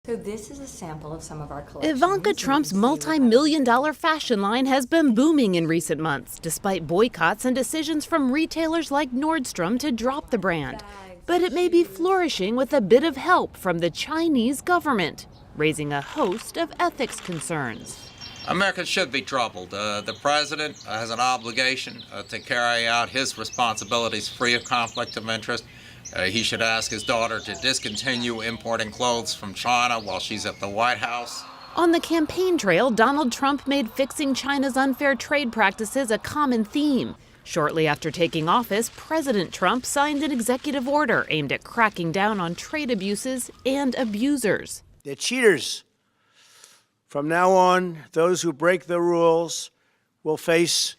So this is a sample of some of our collections. Ivanka Trump's multi-million-dollar fashion line has been booming in recent months, despite boycotts and decisions from retailers like Nordstrom to drop the brand. But it may be flourishing with a bit of help from the Chinese government, raising a host of ethics concerns. Americans should be troubled. The president has an obligation to carry out his responsibilities free of conflict of interest. He should ask his daughter to discontinue importing clothes from China while she's at the White House. On the campaign trail, Donald Trump made fixing China's unfair trade practices a common theme. Shortly after taking office, President Trump signed an executive order aimed at cracking down on trade abuses and abusers. They're cheaters. From now on, those who break the rules will face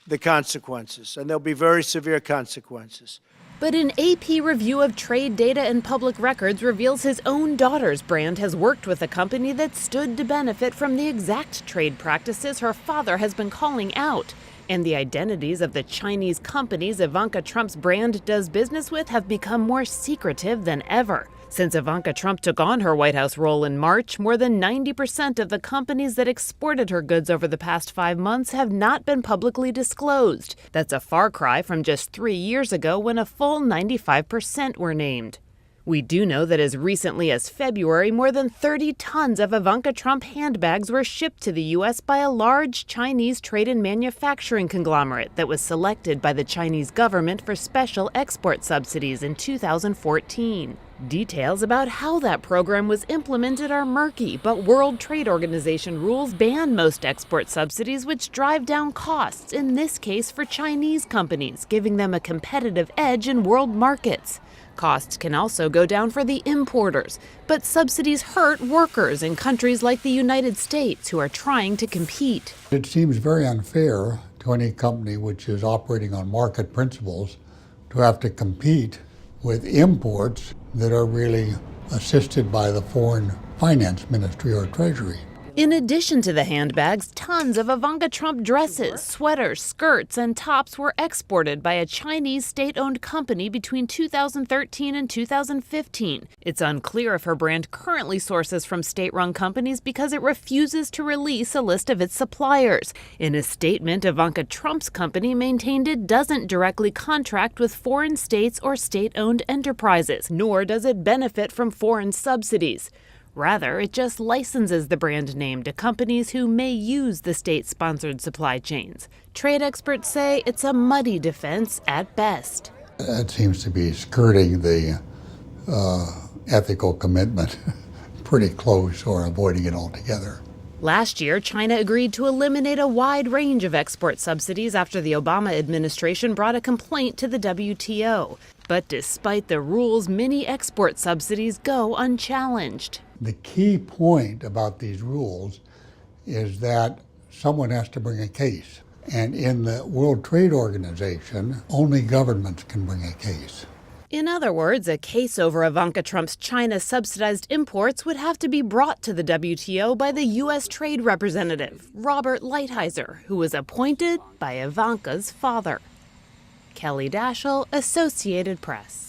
the consequences, and there'll be very severe consequences. But an AP review of trade data and public records reveals his own daughter's brand has worked with a company that stood to benefit from the exact trade practices her father has been calling out. And the identities of the Chinese companies Ivanka Trump's brand does business with have become more secretive than ever. Since Ivanka Trump took on her White House role in March, more than 90% of the companies that exported her goods over the past 5 months have not been publicly disclosed. That's a far cry from just 3 years ago when a full 95% were named. We do know that as recently as February, more than 30 tons of Ivanka Trump handbags were shipped to the U.S. by a large Chinese trade and manufacturing conglomerate that was selected by the Chinese government for special export subsidies in 2014. Details about how that program was implemented are murky, but World Trade Organization rules ban most export subsidies, which drive down costs, in this case for Chinese companies, giving them a competitive edge in world markets. Costs can also go down for the importers, but subsidies hurt workers in countries like the United States who are trying to compete. It seems very unfair to any company which is operating on market principles to have to compete with imports that are really assisted by the Foreign Finance Ministry or Treasury. In addition to the handbags, tons of Ivanka Trump dresses, sweaters, skirts, and tops were exported by a Chinese state-owned company between 2013 and 2015. It's unclear if her brand currently sources from state-run companies because it refuses to release a list of its suppliers. In a statement, Ivanka Trump's company maintained it doesn't directly contract with foreign states or state-owned enterprises, nor does it benefit from foreign subsidies. Rather, it just licenses the brand name to companies who may use the state-sponsored supply chains. Trade experts say it's a muddy defense at best. That seems to be skirting the ethical commitment pretty close or avoiding it altogether. Last year, China agreed to eliminate a wide range of export subsidies after the Obama administration brought a complaint to the WTO. But despite the rules, many export subsidies go unchallenged. The key point about these rules is that someone has to bring a case. And in the World Trade Organization, only governments can bring a case. In other words, a case over Ivanka Trump's China-subsidized imports would have to be brought to the WTO by the U.S. Trade Representative, Robert Lighthizer, who was appointed by Ivanka's father. Kelly Daschle, Associated Press.